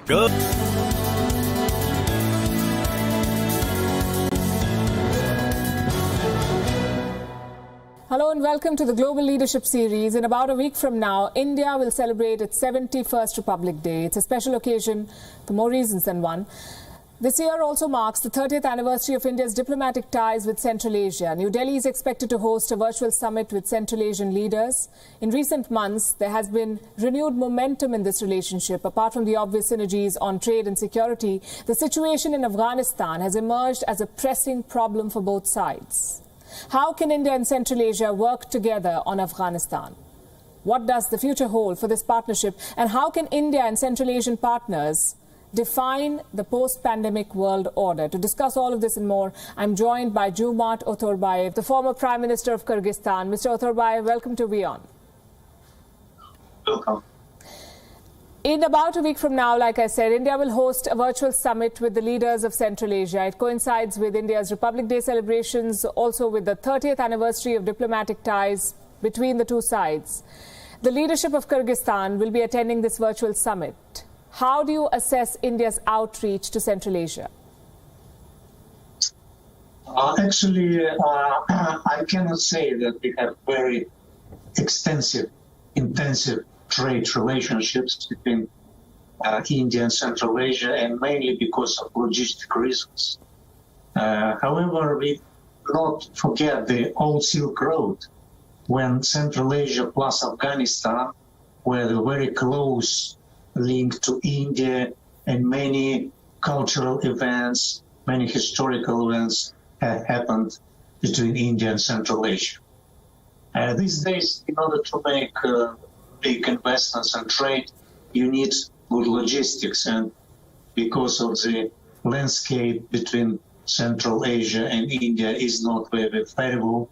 Go. Hello and welcome to the Global Leadership Series. In about a week from now, India will celebrate its 71st Republic Day. It's a special occasion for more reasons than one. This year also marks the 30th anniversary of India's diplomatic ties with Central Asia. New Delhi is expected to host a virtual summit with Central Asian leaders. In recent months, there has been renewed momentum in this relationship. Apart from the obvious synergies on trade and security, the situation in Afghanistan has emerged as a pressing problem for both sides. How can India and Central Asia work together on Afghanistan? What does the future hold for this partnership? And how can India and Central Asian partners define the post-pandemic world order? To discuss all of this and more, I'm joined by Djoomart Otorbaev, the former Prime Minister of Kyrgyzstan. Mr. Otorbaev, welcome to WION. Welcome. In about a week from now, like I said, India will host a virtual summit with the leaders of Central Asia. It coincides with India's Republic Day celebrations, also with the 30th anniversary of diplomatic ties between the two sides. The leadership of Kyrgyzstan will be attending this virtual summit. How do you assess India's outreach to Central Asia? Actually, I cannot say that we have very extensive, intensive trade relationships between India and Central Asia, and mainly because of logistic reasons. However, we not forget the old Silk Road, when Central Asia plus Afghanistan were the very close link to India, and many cultural events, many historical events have happened between India and Central Asia. These days, in order to make big investments and trade, you need good logistics, and because of the landscape between Central Asia and India is not very favorable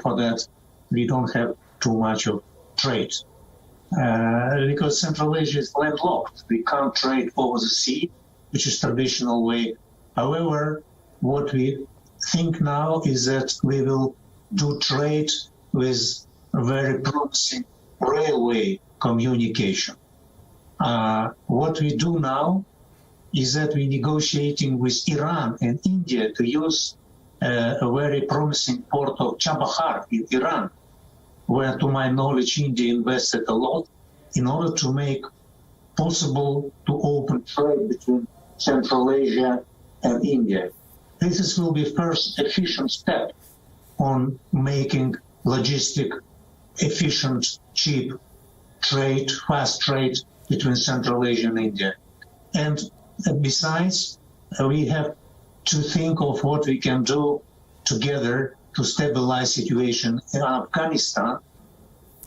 for that, we don't have too much of trade. Because Central Asia is landlocked. We can't trade over the sea, which is traditional way. However, what we think now is that we will do trade with a very promising railway communication. What we do now is that we're negotiating with Iran and India to use a very promising port of Chabahar in Iran, where, to my knowledge, India invested a lot in order to make possible to open trade between Central Asia and India. This will be first efficient step on making logistic, efficient, cheap trade, fast trade between Central Asia and India. And besides, we have to think of what we can do together to stabilize situation in Afghanistan.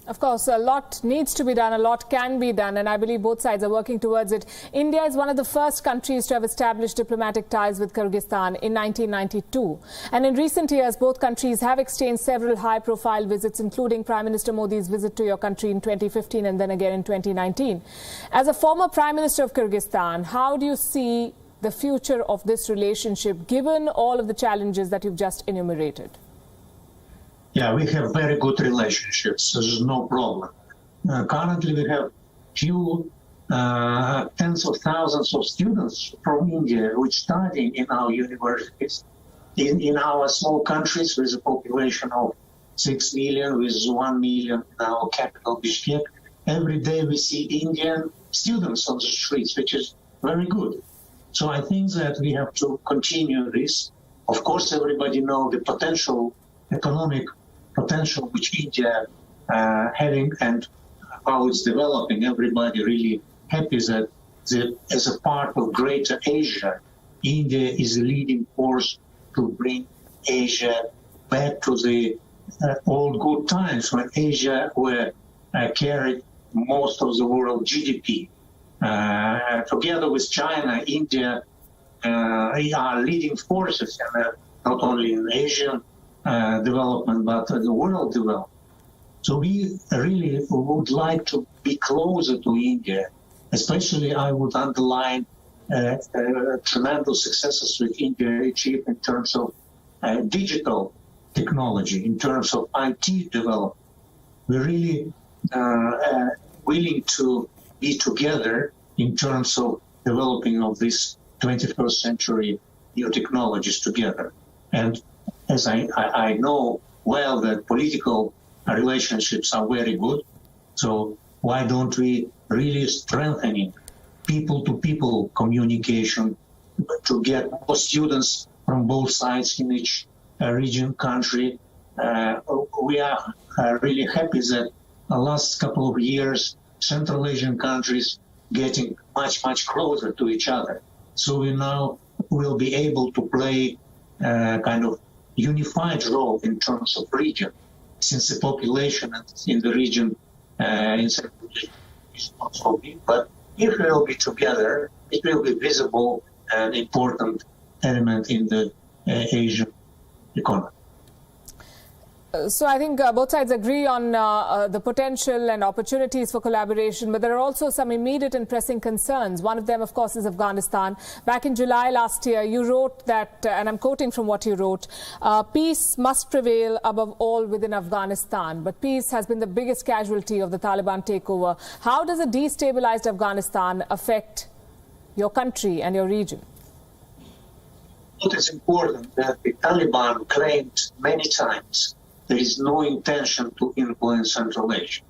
Of course, a lot needs to be done, a lot can be done, and I believe both sides are working towards it. India is one of the first countries to have established diplomatic ties with Kyrgyzstan in 1992. And in recent years, both countries have exchanged several high-profile visits, including Prime Minister Modi's visit to your country in 2015 and then again in 2019. As a former Prime Minister of Kyrgyzstan, how do you see the future of this relationship, given all of the challenges that you've just enumerated? Yeah, we have very good relationships. There's no problem. Currently, we have few tens of thousands of students from India which study in our universities. In our small countries with a population of 6 million, with 1 million in our capital, Bishkek, every day we see Indian students on the streets, which is very good. So I think that we have to continue this. Of course, everybody knows the potential, economic potential which India having and how it's developing. Everybody really happy that as a part of Greater Asia, India is a leading force to bring Asia back to the old good times when Asia were carried most of the world GDP. Together with China, India are leading forces, not only in Asian development, but the world development. So we really would like to be closer to India. Especially, I would underline tremendous successes with India achieved in terms of digital technology, in terms of IT development. We're really willing to be together in terms of developing of these 21st century new technologies together. And as I know well that political relationships are very good, so why don't we really strengthening people-to-people communication to get more students from both sides in each region, country. We are really happy that the last couple of years, Central Asian countries getting much, much closer to each other. So we now will be able to play kind of unified role in terms of region, since the population in the region in Central Asia is not so big. But if we will be together, it will be visible and important element in the Asian economy. So I think both sides agree on the potential and opportunities for collaboration, but there are also some immediate and pressing concerns. One of them, of course, is Afghanistan. Back in July last year, you wrote that, and I'm quoting from what you wrote, peace must prevail above all within Afghanistan. But peace has been the biggest casualty of the Taliban takeover. How does a destabilized Afghanistan affect your country and your region? It is important that the Taliban claimed many times there is no intention to influence Central Asia.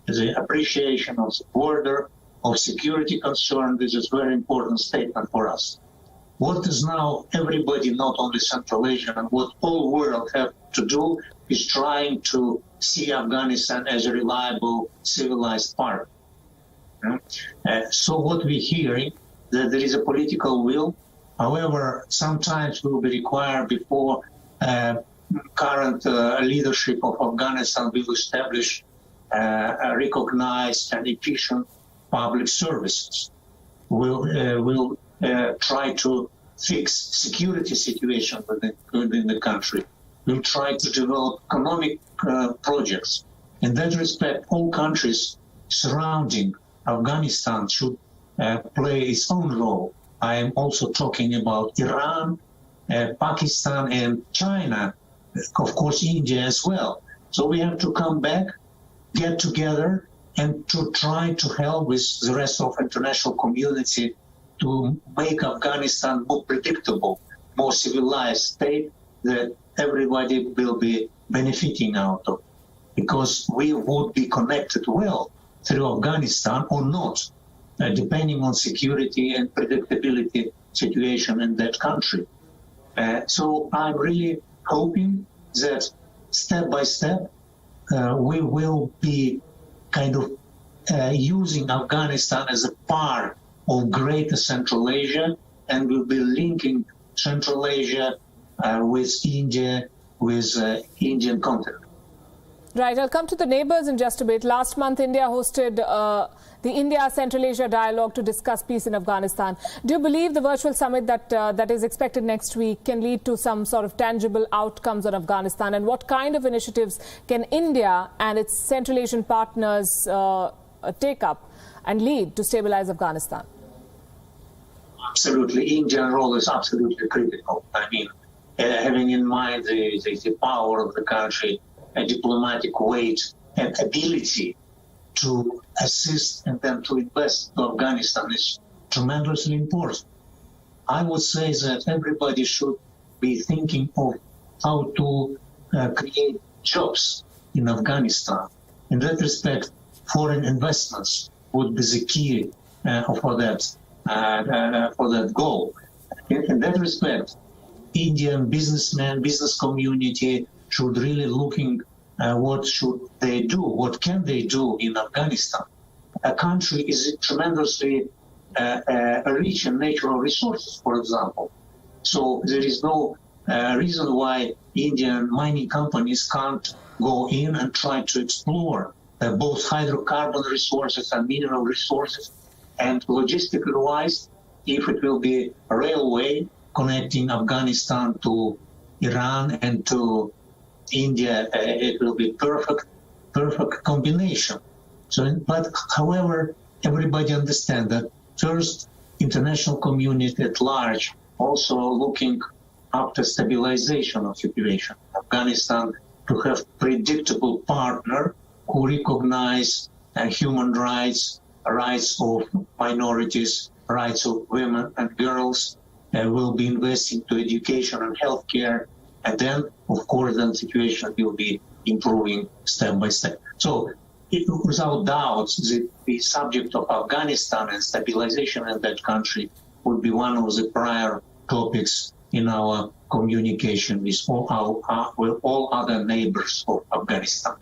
The appreciation of the border, of security concern, this is a very important statement for us. What is now everybody, not only Central Asia, and what all world have to do is trying to see Afghanistan as a reliable, civilized partner. So what we're hearing, that there is a political will. However, sometimes will be required before current leadership of Afghanistan will establish recognized and efficient public services. Will try to fix security situation within the country. Will try to develop economic projects. In that respect, all countries surrounding Afghanistan should play its own role. I am also talking about Iran, Pakistan, and China, of course, India as well. So we have to come back, get together, and to try to help with the rest of international community to make Afghanistan more predictable, more civilized state that everybody will be benefiting out of. Because we would be connected well through Afghanistan or not, depending on security and predictability situation in that country. So I'm really hoping that step by step we will be kind of using Afghanistan as a part of greater Central Asia, and we'll be linking Central Asia with India, with Indian continent. Right, I'll come to the neighbours in just a bit. Last month, India hosted the India-Central Asia dialogue to discuss peace in Afghanistan. Do you believe the virtual summit that is expected next week can lead to some sort of tangible outcomes on Afghanistan? And what kind of initiatives can India and its Central Asian partners take up and lead to stabilize Afghanistan? Absolutely. Indian role is absolutely critical. I mean, having in mind the power of the country, a diplomatic weight and ability to assist and then to invest in Afghanistan is tremendously important. I would say that everybody should be thinking of how to create jobs in Afghanistan. In that respect, foreign investments would be the key for that goal. In that respect, Indian businessmen, business community should really looking what should they do, what can they do in Afghanistan. A country is tremendously rich in natural resources, for example. So there is no reason why Indian mining companies can't go in and try to explore both hydrocarbon resources and mineral resources. And logistically wise, if it will be a railway connecting Afghanistan to Iran and to India, it will be perfect combination. So, but however, everybody understands that first, international community at large also looking after stabilization of situation. Afghanistan to have predictable partner who recognize human rights of minorities, rights of women and girls, will be investing to education and healthcare, and then, of course, the situation will be improving step by step. So, without doubt, the subject of Afghanistan and stabilization in that country would be one of the prior topics in our communication with all other neighbors of Afghanistan.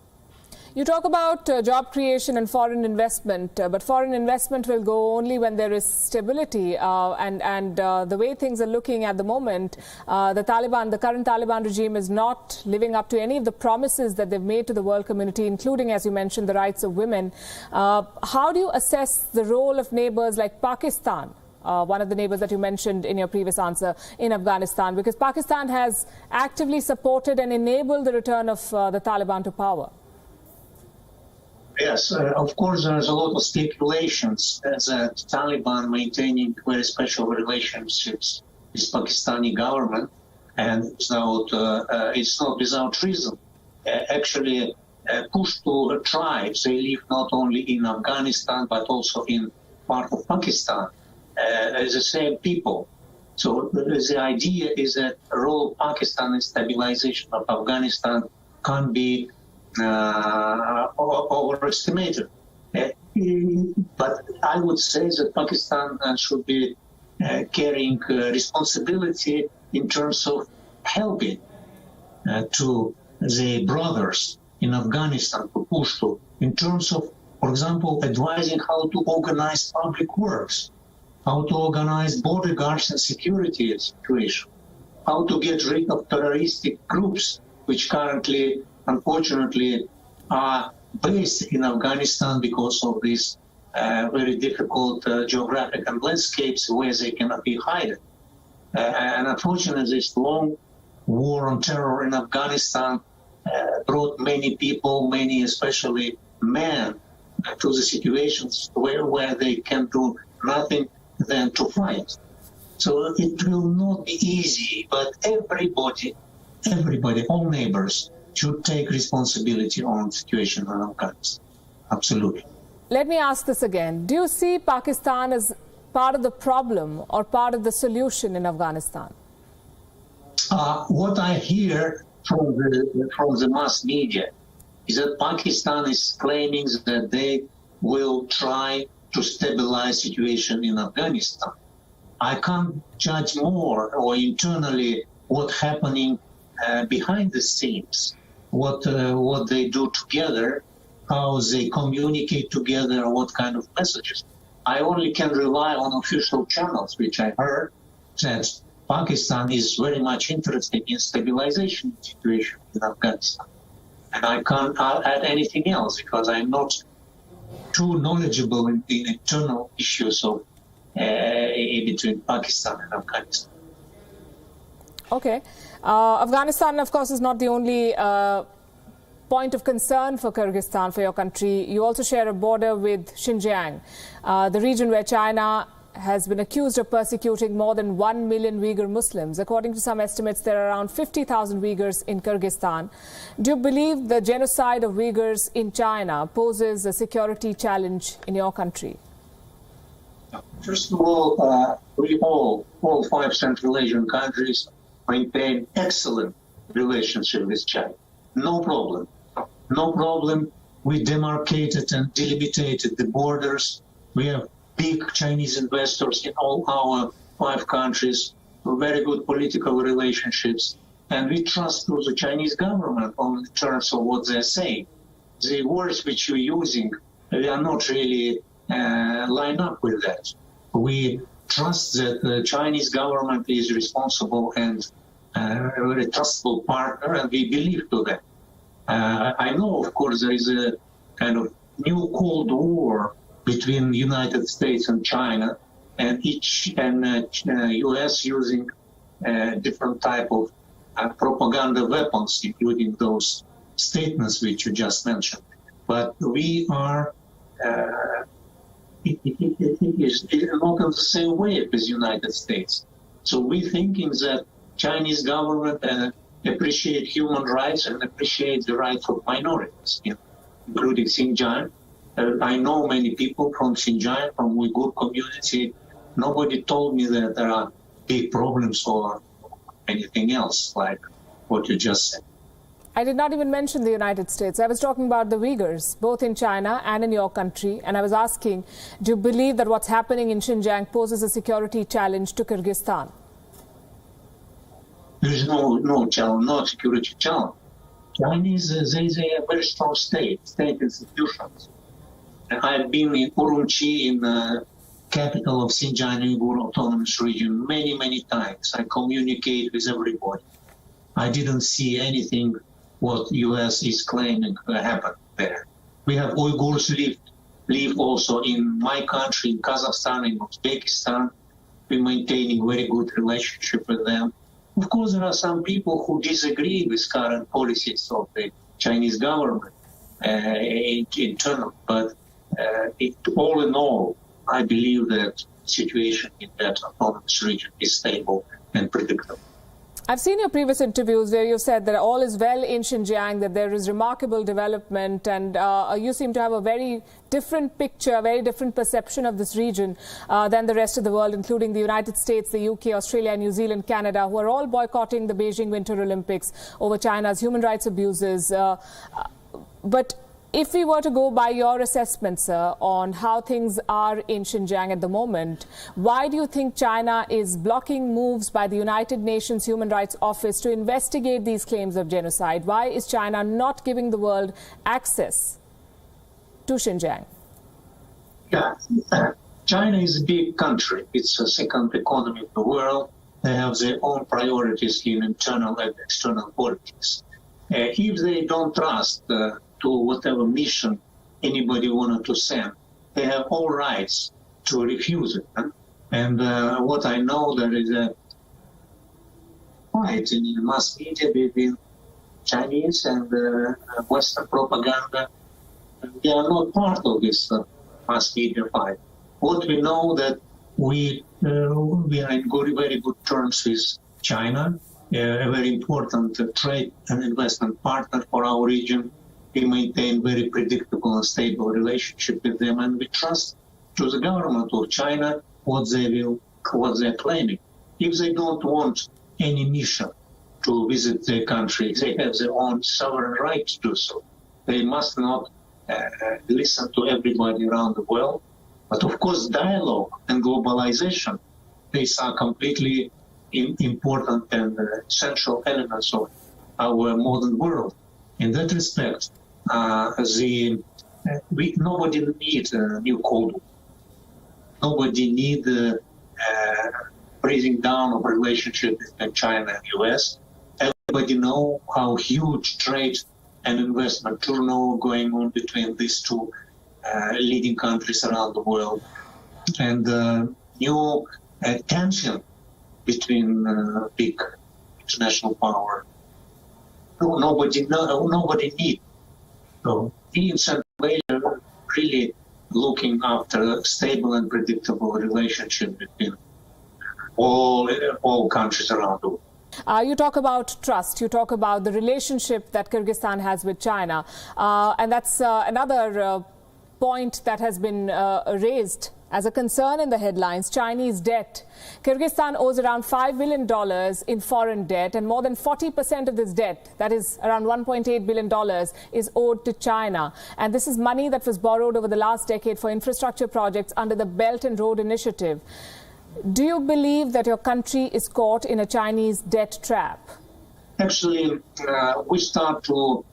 You talk about job creation and foreign investment, but foreign investment will go only when there is stability. And the way things are looking at the moment, the current Taliban regime is not living up to any of the promises that they've made to the world community, including, as you mentioned, the rights of women. How do you assess the role of neighbors like Pakistan, one of the neighbors that you mentioned in your previous answer, in Afghanistan? Because Pakistan has actively supported and enabled the return of the Taliban to power. Yes, of course, there's a lot of speculations that Taliban maintaining very special relationships with Pakistani government, and it's not without reason. Actually, Pashto tribes, they live not only in Afghanistan but also in part of Pakistan, as the same people. So the idea is that the role of Pakistan in stabilization of Afghanistan can't be overestimated. But I would say that Pakistan should be carrying responsibility in terms of helping to the brothers in Afghanistan, to Pashto, in terms of, for example, advising how to organize public works, how to organize border guards and security situation, how to get rid of terroristic groups which currently, unfortunately, are based in Afghanistan because of these very difficult geographic and landscapes where they cannot be hidden. And unfortunately, this long war on terror in Afghanistan brought many people, many especially men, to the situations where they can do nothing than to fight. So it will not be easy, but everybody, all neighbors, should take responsibility on the situation in Afghanistan. Absolutely. Let me ask this again. Do you see Pakistan as part of the problem or part of the solution in Afghanistan? What I hear from the mass media is that Pakistan is claiming that they will try to stabilize situation in Afghanistan. I can't judge more or internally what's happening behind the scenes, what they do together, how they communicate together, what kind of messages. I only can rely on official channels, which I heard that Pakistan is very much interested in stabilization situation in Afghanistan. And I can't add anything else because I'm not too knowledgeable in internal issues of between Pakistan and Afghanistan. Okay. Afghanistan, of course, is not the only point of concern for Kyrgyzstan, for your country. You also share a border with Xinjiang, the region where China has been accused of persecuting more than 1 million Uyghur Muslims. According to some estimates, there are around 50,000 Uyghurs in Kyrgyzstan. Do you believe the genocide of Uyghurs in China poses a security challenge in your country? First of all, we all 5 Central Asian countries maintain excellent relationship with China. No problem. No problem. We demarcated and delimited the borders. We have big Chinese investors in all our 5 countries, very good political relationships, and we trust to the Chinese government on terms of what they're saying. The words which you're using, they are not really line up with that. We trust that the Chinese government is responsible and a very trustable partner, and we believe to that. I know, of course, there is a kind of new Cold War between the United States and China, and U.S. using different type of propaganda weapons, including those statements which you just mentioned. But we are it is not in the same way with the United States. So we're thinking that Chinese government appreciate human rights and appreciate the rights of minorities, including Xinjiang. I know many people from Xinjiang, from Uyghur community, Nobody told me that there are big problems or anything else like what you just said. I did not even mention the United States. I was talking about the Uyghurs, both in China and in your country. And I was asking, do you believe that what's happening in Xinjiang poses a security challenge to Kyrgyzstan? There is no challenge, no security challenge. Chinese, they are a very strong state institutions. I've been in Urumqi, in the capital of Xinjiang Uyghur Autonomous Region, many times. I communicate with everybody. I didn't see anything what U.S. is claiming happened there. We have Uyghurs live also in my country, in Kazakhstan, in Uzbekistan. We're maintaining very good relationship with them. Of course, there are some people who disagree with current policies of the Chinese government internal, but all in all, I believe that situation in that autonomous region is stable and predictable. I've seen your previous interviews where you've said that all is well in Xinjiang, that there is remarkable development, and you seem to have a very different picture, a very different perception of this region than the rest of the world, including the United States, the UK, Australia, New Zealand, Canada, who are all boycotting the Beijing Winter Olympics over China's human rights abuses. But if we were to go by your assessment, sir, on how things are in Xinjiang at the moment, why do you think China is blocking moves by the United Nations Human Rights Office to investigate these claims of genocide? Why is China not giving the world access to Xinjiang? Yeah, China is a big country. It's the second economy of the world. They have their own priorities in internal and external politics. If they don't trust to whatever mission anybody wanted to send, they have all rights to refuse it. And what I know, there is a fight in the mass media between Chinese and Western propaganda. They are not part of this mass media fight. What we know that we are in very good terms with China, a very important trade and investment partner for our region. We maintain very predictable and stable relationship with them, and we trust to the government of China what they're claiming. If they don't want any mission to visit their country, they have their own sovereign right to do so. They must not listen to everybody around the world. But of course, dialogue and globalization, these are completely important and essential elements of our modern world. In that respect, nobody needs a new Cold War. Nobody needs breathing down of relationship between China and US. Everybody know how huge trade and investment turnover going on between these two leading countries around the world, and new tension between big international power. Nobody needs. So we in Central Asia are really looking after a stable and predictable relationship between all countries around the world. You talk about trust, you talk about the relationship that Kyrgyzstan has with China, and that's another point that has been raised as a concern in the headlines: Chinese debt. Kyrgyzstan owes around $5 billion in foreign debt, and more than 40% of this debt, that is around $1.8 billion, is owed to China. And this is money that was borrowed over the last decade for infrastructure projects under the Belt and Road Initiative. Do you believe that your country is caught in a Chinese debt trap? Actually, we start to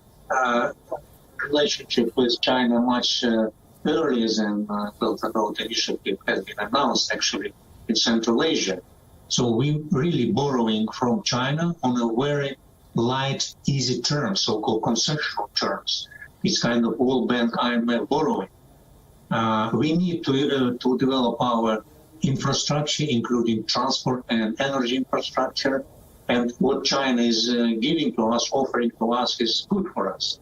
relationship with China much earlier than Belt and Road Initiative has been announced, actually, in Central Asia. So we really borrowing from China on a very light, easy terms, so-called concessional terms. It's kind of World Bank, IMF borrowing. We need to develop our infrastructure, including transport and energy infrastructure. And what China is giving to us, offering to us, is good for us.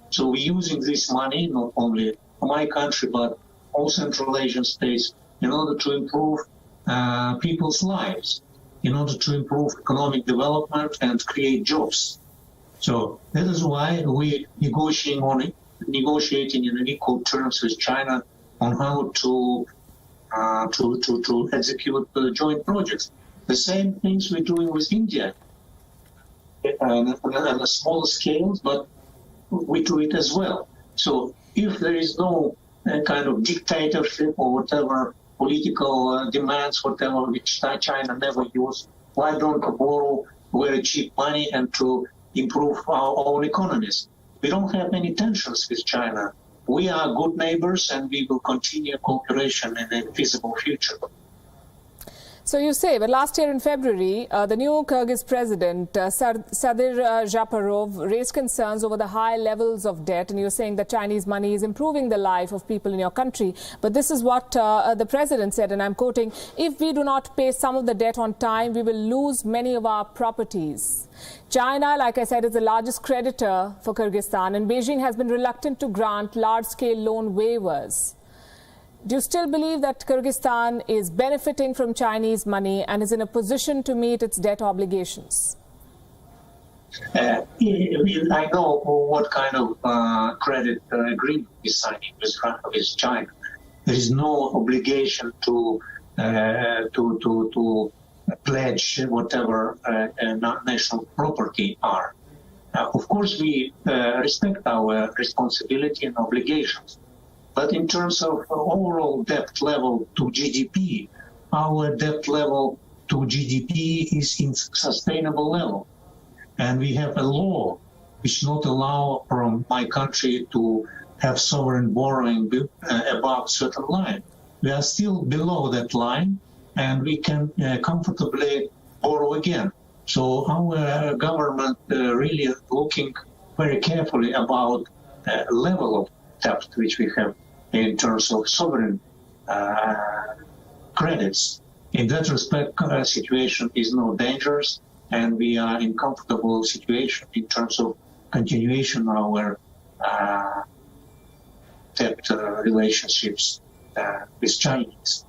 So we're using this money, not only for my country, but all Central Asian states, in order to improve people's lives, in order to improve economic development and create jobs. So that is why we're negotiating in equal terms with China on how to to execute joint projects. The same things we're doing with India on a smaller scale, but we do it as well. So if there is no kind of dictatorship or whatever political demands, whatever, which China never used, why don't we borrow very cheap money and to improve our own economies? We don't have any tensions with China. We are good neighbors and we will continue cooperation in a feasible future. So you say, but last year in February, the new Kyrgyz president, Sadir Japarov, raised concerns over the high levels of debt, and you're saying that Chinese money is improving the life of people in your country. But this is what the president said, and I'm quoting, if we do not pay some of the debt on time, we will lose many of our properties. China, like I said, is the largest creditor for Kyrgyzstan, and Beijing has been reluctant to grant large-scale loan waivers. Do you still believe that Kyrgyzstan is benefiting from Chinese money and is in a position to meet its debt obligations? I know what kind of credit agreement is signing with China. There is no obligation to pledge whatever national property are. Of course, we respect our responsibility and obligations. But in terms of overall debt level to GDP, our debt level to GDP is in sustainable level. And we have a law which not allow from my country to have sovereign borrowing above certain line. We are still below that line and we can comfortably borrow again. So our government really looking very carefully about level of debt which we have in terms of sovereign credits. In that respect, situation is no dangerous, and we are in comfortable situation in terms of continuation of our debt relationships with Chinese.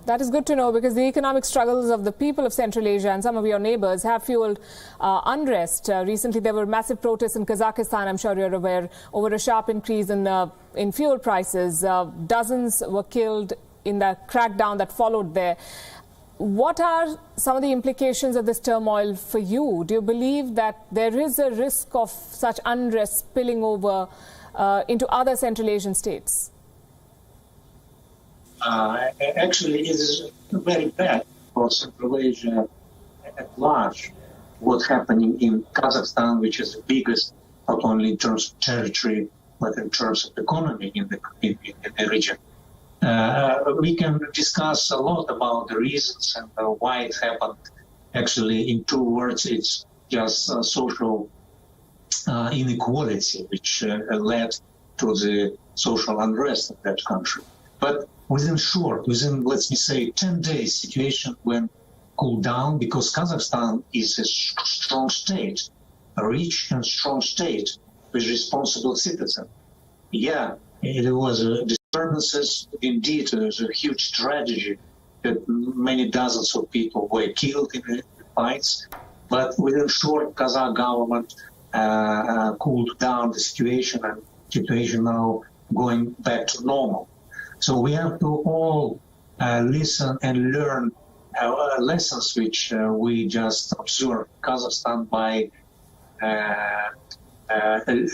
That is good to know, because the economic struggles of the people of Central Asia and some of your neighbors have fueled unrest. Recently, there were massive protests in Kazakhstan, I'm sure you're aware, over a sharp increase in fuel prices. Dozens were killed in the crackdown that followed there. What are some of the implications of this turmoil for you? Do you believe that there is a risk of such unrest spilling over into other Central Asian states? Actually, it is very bad for Central Asia at large. What's happening in Kazakhstan, which is the biggest, not only in terms of territory, but in terms of economy in the region. We can discuss a lot about the reasons and why it happened. Actually, in two words, it's just social inequality, which led to the social unrest in that country. But within, let me say, 10 days, situation went cooled down because Kazakhstan is a strong state, a rich and strong state with responsible citizens. Yeah, there was disturbances. Indeed, there was a huge tragedy that many dozens of people were killed in the fights. But within short, Kazakh government cooled down the situation, and situation now going back to normal. So we have to all listen and learn lessons which we just observed Kazakhstan by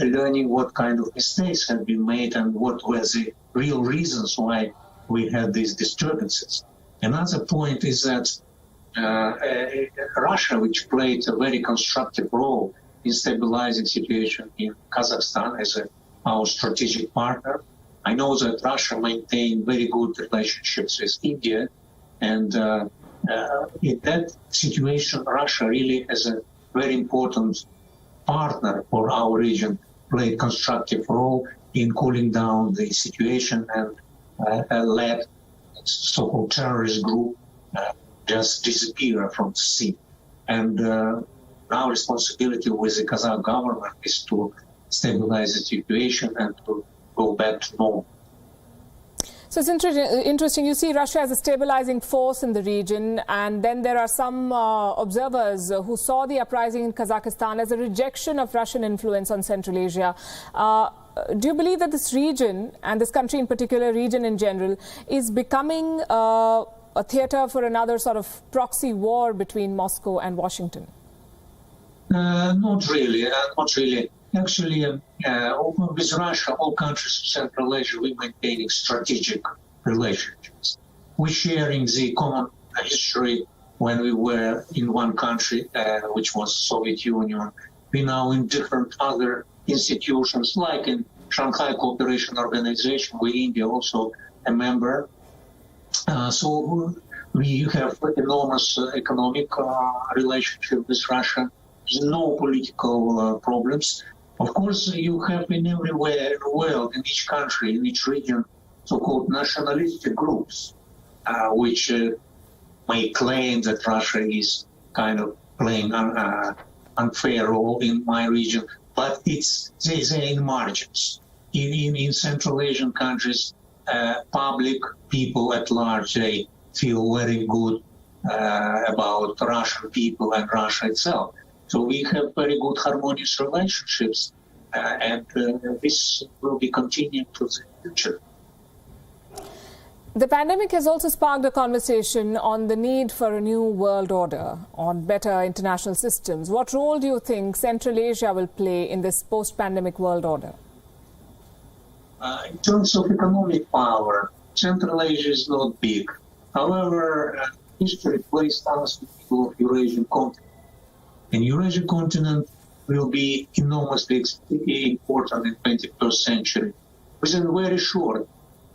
learning what kind of mistakes have been made and what were the real reasons why we had these disturbances. Another point is that Russia, which played a very constructive role in stabilizing situation in Kazakhstan as our strategic partner. I know that Russia maintained very good relationships with India, and in that situation, Russia really, as a very important partner for our region, played constructive role in cooling down the situation and led so-called terrorist group just disappear from the scene. And our responsibility with the Kazakh government is to stabilize the situation and to go back to normal. So it's interesting. You see Russia as a stabilizing force in the region, and then there are some observers who saw the uprising in Kazakhstan as a rejection of Russian influence on Central Asia. do you believe that this region, and this country in particular, region in general, is becoming a theatre for another sort of proxy war between Moscow and Washington? Not really, not really. Actually, with Russia, all countries of Central Asia, we're maintaining strategic relationships. We're sharing the common history when we were in one country, which was Soviet Union. We're now in different other institutions, like in Shanghai Cooperation Organization, where India also a member. So we have enormous economic relationship with Russia. There's no political problems. Of course, you have in everywhere in the world, in each country, in each region, so-called nationalistic groups, which may claim that Russia is kind of playing an unfair role in my region, but they're in margins. In Central Asian countries, public people at large, they feel very good about Russian people and Russia itself. So we have very good harmonious relationships, and this will be continued to the future. The pandemic has also sparked a conversation on the need for a new world order, on better international systems. What role do you think Central Asia will play in this post-pandemic world order? In terms of economic power, Central Asia is not big. However, history placed us in the middle of Eurasian continent. And Eurasian continent will be enormously important in the 21st century. Within very short,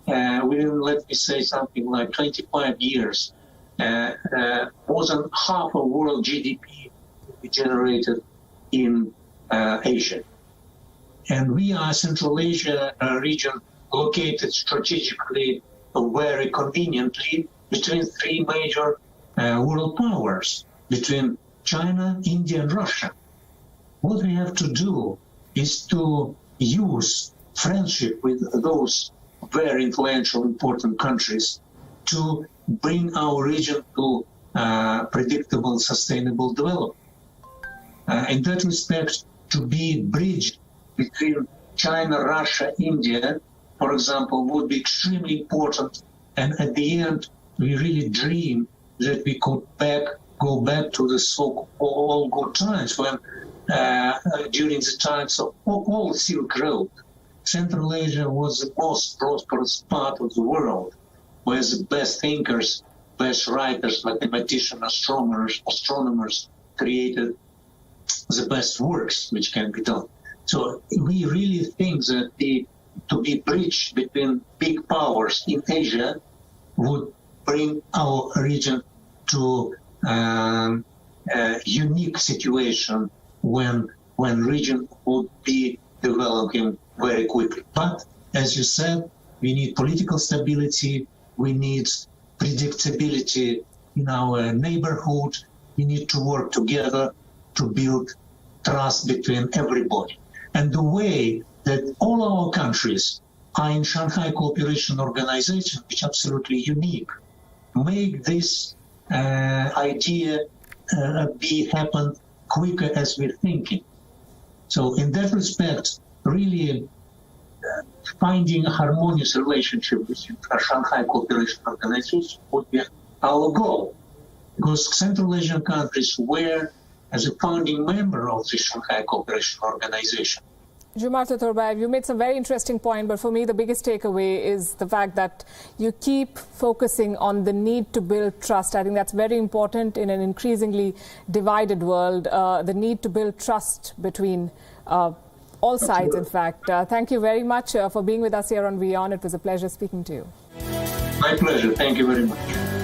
within, let me say, something like 25 years, more than half of world GDP will be generated in Asia. And we are Central Asia region located strategically very conveniently between three major world powers, between China, India, and Russia. What we have to do is to use friendship with those very influential, important countries to bring our region to predictable, sustainable development. In that respect, to be bridged between China, Russia, India, for example, would be extremely important. And at the end, we really dream that we could go back to the so-called good times when, during the times of all Silk Road, Central Asia was the most prosperous part of the world, where the best thinkers, best writers, mathematicians, astronomers created the best works which can be done. So we really think that to be bridged between big powers in Asia would bring our region to a unique situation when region would be developing very quickly. But as you said, we need political stability, we need predictability in our neighborhood, we need to work together to build trust between everybody. And the way that all our countries are in Shanghai Cooperation Organization, which is absolutely unique, make this idea happen quicker as we're thinking. So in that respect, really finding a harmonious relationship with the Shanghai Cooperation Organization would be our goal. Because Central Asian countries were as a founding member of the Shanghai Cooperation Organization. Djoomart Otorbaev, you made some very interesting point, but for me the biggest takeaway is the fact that you keep focusing on the need to build trust. I think that's very important in an increasingly divided world, the need to build trust between all sides, in fact. Thank you very much for being with us here on WION. It was a pleasure speaking to you. My pleasure. Thank you very much.